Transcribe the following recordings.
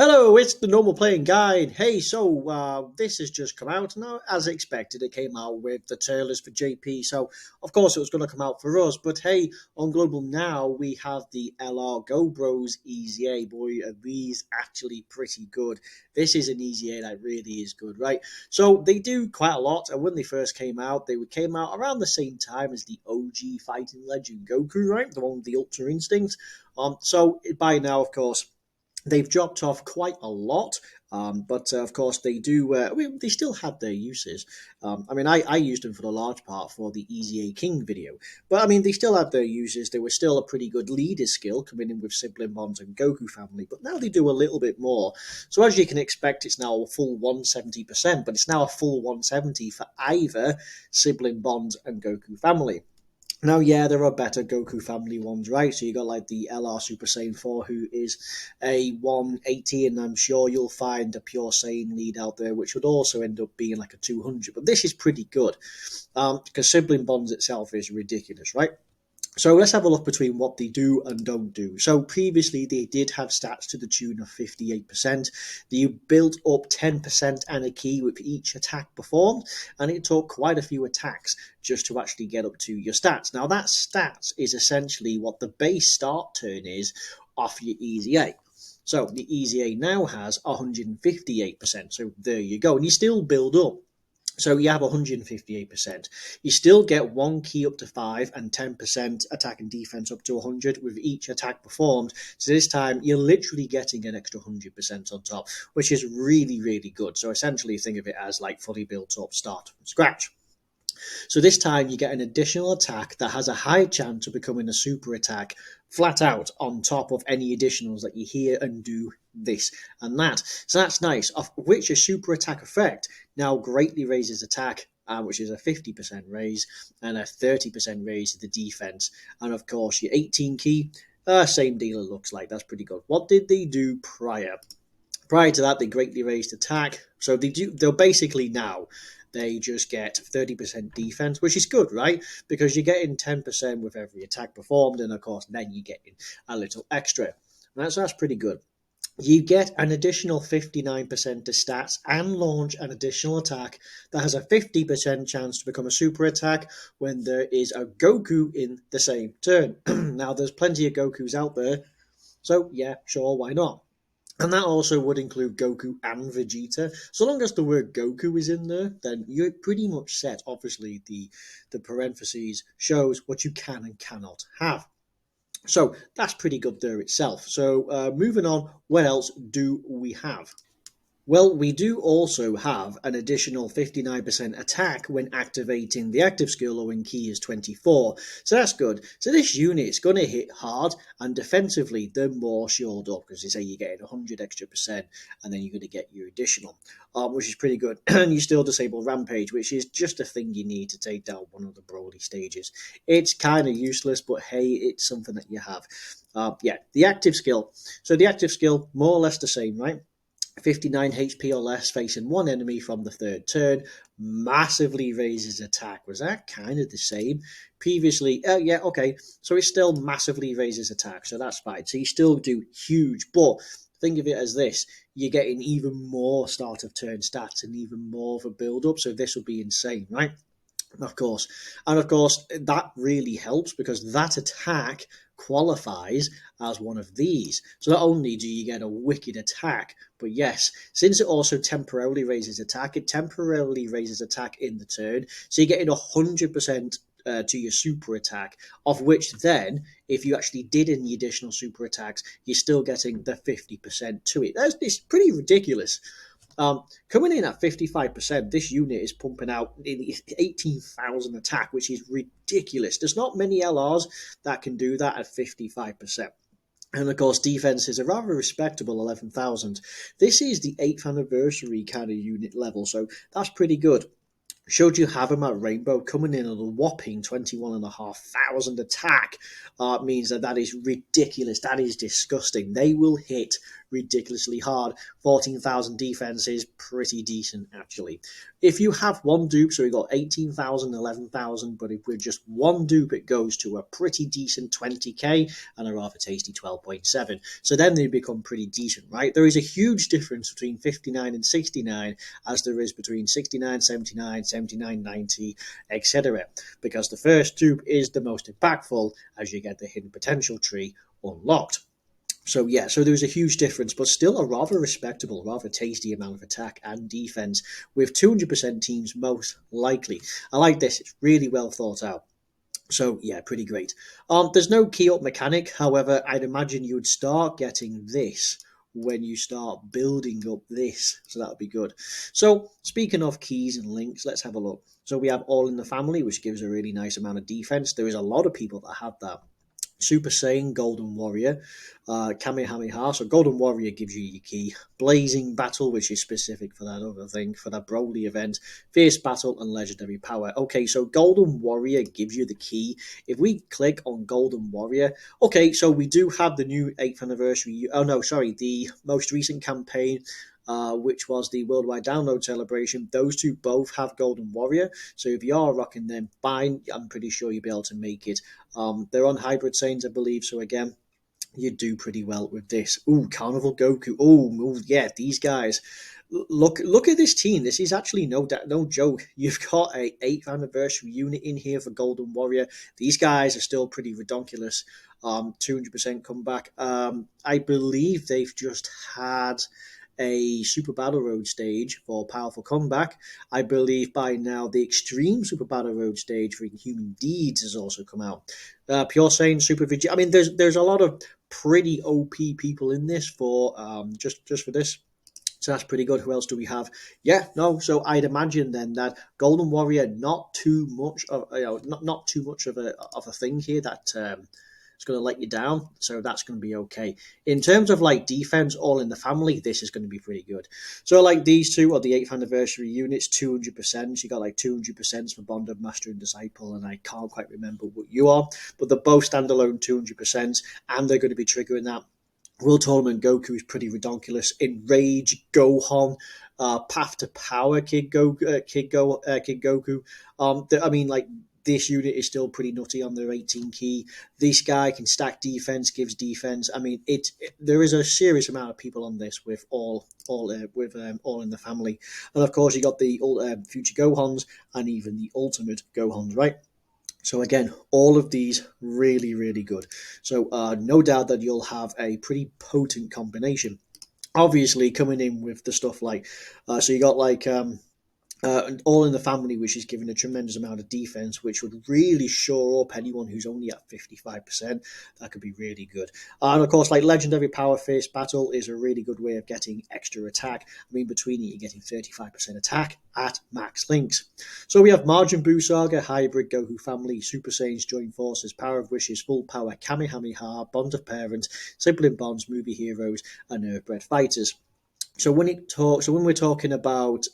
Hello, it's the normal playing guide. Hey, this has just come out now. As expected, it came out with the trailers for JP, so of course it was going to come out for us. But hey, on Global Now, we have the LR Go Bros Easy A. Boy, are these actually pretty good? This is an Easy A that really is good, right? So they do quite a lot, and when they first came out, they came out around the same time as the OG Fighting Legend Goku, right? The one with the Ultra Instinct. So by now, of course, they've dropped off quite a lot, but of course they do. They still had their uses. I used them for the large part for the Easy A King video, but I mean they still had their uses. They were still a pretty good leader skill coming in with sibling bonds and Goku family, but now they do a little bit more. So as you can expect, it's now a full 170%, but it's now a full 170 for either sibling bonds and Goku family. Now, yeah, there are better Goku family ones, right? So you got like the LR Super Saiyan 4, who is a 180, and I'm sure you'll find a Pure Saiyan lead out there, which would also end up being like a 200. But this is pretty good because Sibling Bonds itself is ridiculous, right? So let's have a look between what they do and don't do. So previously they did have stats to the tune of 58%. You built up 10% and a key with each attack performed, and it took quite a few attacks just to actually get up to your stats. Now that stats is essentially what the base start turn is off your Easy A. So the Easy A now has 158%. So there you go. And you still build up. So you have 158%. You still get one key up to 5 and 10% attack and defense up to 100 with each attack performed. So this time you're literally getting an extra 100% on top, which is really, really good. So essentially think of it as like fully built up start from scratch. So this time you get an additional attack that has a high chance of becoming a super attack flat out on top of any additionals that you hear and do this and that. So that's nice, of which a super attack effect now greatly raises attack, which is a 50% raise, and a 30% raise to the defense. And of course your 18 key, same deal it looks like. That's pretty good. What did they do prior? Prior to that, they greatly raised attack. So they'll basically now they just get 30% defense, which is good, right? Because you're getting 10% with every attack performed, and of course, then you're getting a little extra. That's pretty good. You get an additional 59% to stats and launch an additional attack that has a 50% chance to become a super attack when there is a Goku in the same turn. Now, there's plenty of Gokus out there, so yeah, sure, why not? And that also would include Goku and Vegeta. So long as the word Goku is in there, then you're pretty much set. Obviously, the parentheses shows what you can and cannot have. So that's pretty good there itself. So moving on, what else do we have? Well, we do also have an additional 59% attack when activating the active skill or when key is 24. So that's good. So this unit is going to hit hard, and defensively they're more shored up because they say you're getting 100 extra percent and then you're going to get your additional, which is pretty good. And you still disable Rampage, which is just a thing you need to take down one of the Broly stages. It's kind of useless, but hey, it's something that you have. The active skill. So the active skill, more or less the same, right? 59 HP or less facing one enemy from the third turn, massively raises attack. Was that kind of the same? Previously, okay, so it still massively raises attack, so that's fine. So you still do huge, but think of it as this. You're getting even more start of turn stats and even more of a build-up, so this will be insane, right? Of course. And of course, that really helps because that attack qualifies as one of these. So not only do you get a wicked attack, but yes, since it also temporarily raises attack, it temporarily raises attack in the turn. So you're getting 100% to your super attack, of which then, if you actually did any additional super attacks, you're still getting the 50% to it. It's pretty ridiculous. Coming in at 55%, this unit is pumping out 18,000 attack, which is ridiculous. There's not many LRs that can do that at 55%. And of course, defense is a rather respectable 11,000. This is the 8th anniversary kind of unit level, so that's pretty good. Showed you have him at Rainbow coming in at a whopping 21,500 attack. Means that is ridiculous. That is disgusting. They will hit ridiculously hard. 14,000 defense is pretty decent, actually. If you have one dupe, so we got 18,000, 11,000, but if we're just one dupe, it goes to a pretty decent 20k and a rather tasty 12.7. So then they become pretty decent, right? There is a huge difference between 59 and 69, as there is between 69, 79, 79, 90, etc. Because the first dupe is the most impactful as you get the hidden potential tree unlocked. So yeah, so there was a huge difference, but still a rather respectable, rather tasty amount of attack and defense with 200% teams most likely. I like this; it's really well thought out. So yeah, pretty great. There's no key up mechanic, however, I'd imagine you would start getting this when you start building up this, so that would be good. So speaking of keys and links, let's have a look. So we have all in the family, which gives a really nice amount of defense. There is a lot of people that have that. Super Saiyan, Golden Warrior, Kamehameha. So Golden Warrior gives you your key. Blazing Battle, which is specific for that other thing, for that Broly event. Fierce Battle and Legendary Power. Okay, so Golden Warrior gives you the key. If we click on Golden Warrior, okay, so we do have the new 8th anniversary. Oh no, sorry, the most recent campaign. Which was the worldwide download celebration. Those two both have Golden Warrior, so if you are rocking them, fine. I'm pretty sure you'll be able to make it. They're on Hybrid Saiyans, I believe. So again, you do pretty well with this. Ooh, Carnival Goku. Oh yeah, these guys. Look at this team. This is actually no joke. You've got a 8th anniversary unit in here for Golden Warrior. These guys are still pretty redonkulous. 200% comeback. I believe they've just had a Super Battle Road stage for Powerful Comeback. I believe by now the Extreme Super Battle Road stage for Human Deeds has also come out. Pure Saiyan Super Vegeta. I mean, there's a lot of pretty OP people in this for just for this. So that's pretty good. Who else do we have? Yeah, no. So I'd imagine then that Golden Warrior not too much of not too much of a thing here that it's going to let you down. So that's going to be okay. In terms of like defense, all in the family, this is going to be pretty good. So like these two are the 8th anniversary units, 200%. You got like 200% for Bond of Master and Disciple, and I can't quite remember what you are, but they're both standalone 200%, and they're going to be triggering that. World Tournament Goku is pretty redonkulous. Enrage Gohan, Path to Power Kid Goku. I mean, like this unit is still pretty nutty on their 18 key. This guy can stack defense, gives defense. I mean, there is a serious amount of people on this with all in the family, and of course you got the future Gohans and even the ultimate Gohans, right? So again, all of these really, really good. So no doubt that you'll have a pretty potent combination. Obviously, coming in with the stuff like, so you got like all in the family, which is giving a tremendous amount of defense, which would really shore up anyone who's only at 55%. That could be really good. And of course, like Legendary Power Face Battle is a really good way of getting extra attack. I mean, between it, you're getting 35% attack at max links. So we have Margin Buu Saga, Hybrid, Goku Family, Super Saiyans, Join Forces, Power of Wishes, Full Power, Kamehameha, Bond of Parents, Sibling Bonds, Movie Heroes, and Earthbred Fighters. So when we're talking about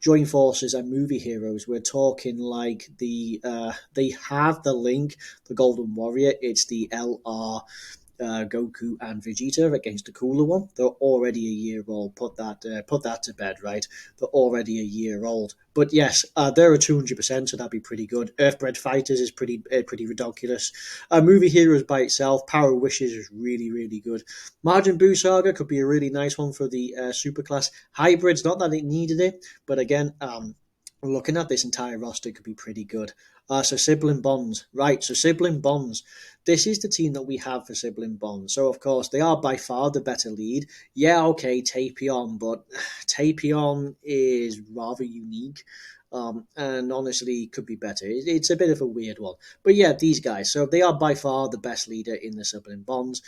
join forces and movie heroes, we're talking like they have the link, the Golden Warrior. It's the LR Goku and Vegeta against the cooler one. They're already a year old. Put that to bed, right? They're already a year old. But yes, they're a 200%, so that'd be pretty good. Earthbred Fighters is pretty ridiculous. Movie Heroes by itself, Power of Wishes is really, really good. Margin Buu Saga could be a really nice one for the Superclass. Hybrids, not that it needed it, but again, looking at this entire roster could be pretty good. So Sibling Bonds, right? So Sibling Bonds, this is the team that we have for Sibling Bonds. So of course they are by far the better lead. Yeah, okay, Tapion, but Tapion is rather unique. And honestly, could be better. It's a bit of a weird one. But yeah, these guys. So they are by far the best leader in the Sibling Bonds.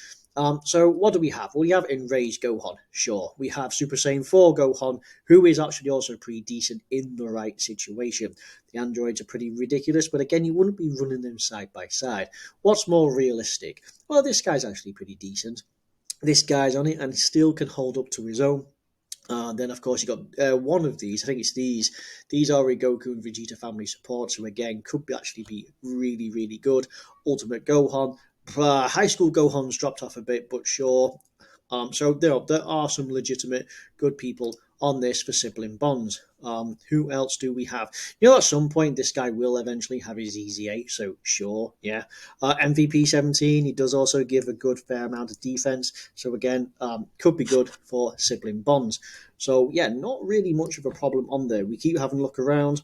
So what do we have? Well, we have Enraged Gohan, sure. We have Super Saiyan 4 Gohan, who is actually also pretty decent in the right situation. The androids are pretty ridiculous, but again, you wouldn't be running them side by side. What's more realistic? Well, this guy's actually pretty decent. This guy's on it and still can hold up to his own. Then, of course, you got one of these. I think it's these. These are a Goku and Vegeta family support, so again, could actually be really, really good. Ultimate Gohan. High school Gohan's dropped off a bit, but sure. So there are some legitimate good people on this for sibling bonds. Who else do we have? At some point, this guy will eventually have his EZA, so sure, yeah. MVP 17, he does also give a good fair amount of defense, so again, could be good for sibling bonds. So, yeah, not really much of a problem on there. We keep having a look around.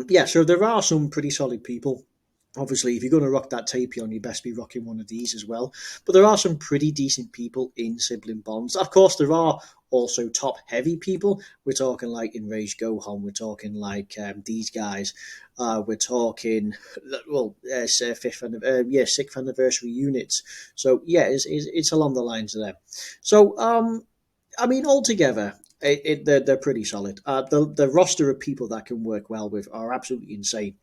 Yeah, so there are some pretty solid people. Obviously, if you're going to rock that Tapion, you best be rocking one of these as well. But there are some pretty decent people in sibling bonds. Of course, there are also top heavy people. We're talking like Enraged Gohan. We're talking like these guys. We're talking sixth anniversary units. So yeah, it's along the lines of them. So I mean, altogether, they're pretty solid. The roster of people that can work well with are absolutely insane.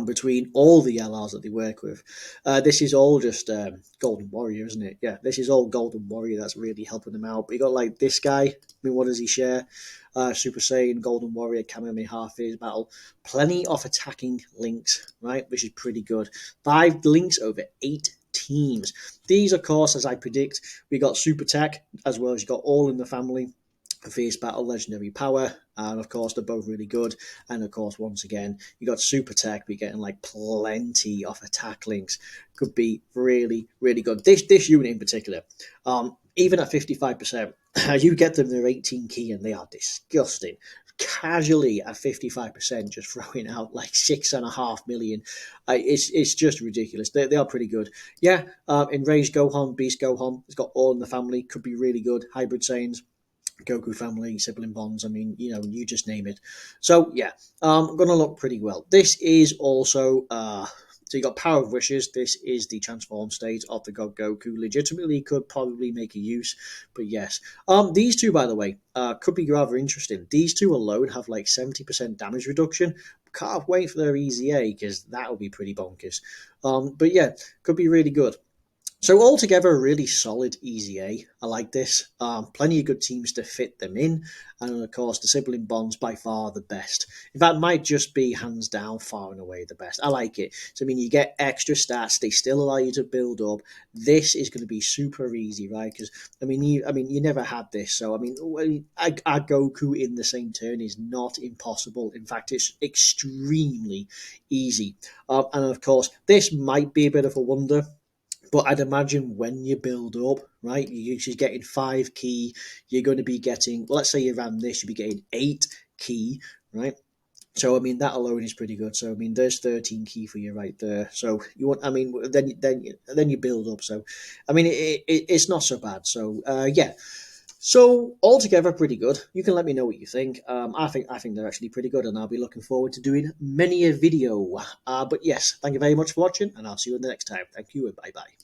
Between all the LRs that they work with, this is all just Golden Warrior, isn't it? Yeah, this is all Golden Warrior that's really helping them out. But you got like this guy. I mean, what does he share? Super Saiyan, Golden Warrior, Kamehameha Phase Battle. Plenty of attacking links, right? Which is pretty good. 5 links over 8 teams. These, of course, as I predict, we got Super Tech as well as you got all in the family. Fierce Battle, Legendary Power, and of course they're both really good. And of course, once again, you got Super Tech, we're getting like plenty of attack links. Could be really, really good. This unit in particular, even at 55%, you get them, they're 18 key and they are disgusting. Casually at 55%, just throwing out like 6.5 million. It's just ridiculous. They are pretty good. Yeah, Enraged Gohan, Beast Gohan, it's got all in the family, could be really good. Hybrid Saiyans, Goku family, sibling bonds. I mean, you just name it. So yeah, going to look pretty well. This is also so you got Power of Wishes. This is the transform state of the God Goku. Legitimately, could probably make a use, but yes. These two, by the way, could be rather interesting. These two alone have like 70% damage reduction. Can't wait for their EZA because that will be pretty bonkers. But yeah, could be really good. So altogether, a really solid Easy A. I like this. Plenty of good teams to fit them in, and of course, the sibling bonds by far the best. In fact, might just be hands down, far and away the best. I like it. So I mean, you get extra stats. They still allow you to build up. This is going to be super easy, right? Because you never had this. So I mean, add Goku in the same turn is not impossible. In fact, it's extremely easy. And of course, this might be a bit of a wonder. But I'd imagine when you build up, right, you're usually getting 5 key. You're going to be getting, well, let's say you ran this, you'd be getting 8 key, right? So I mean that alone is pretty good. So I mean there's 13 key for you right there. So you want, I mean, then you build up. So I mean it's not so bad. So yeah. So altogether, pretty good. You can let me know what you think. I think they're actually pretty good, and I'll be looking forward to doing many a video. But yes, thank you very much for watching, and I'll see you in the next time. Thank you, and bye bye.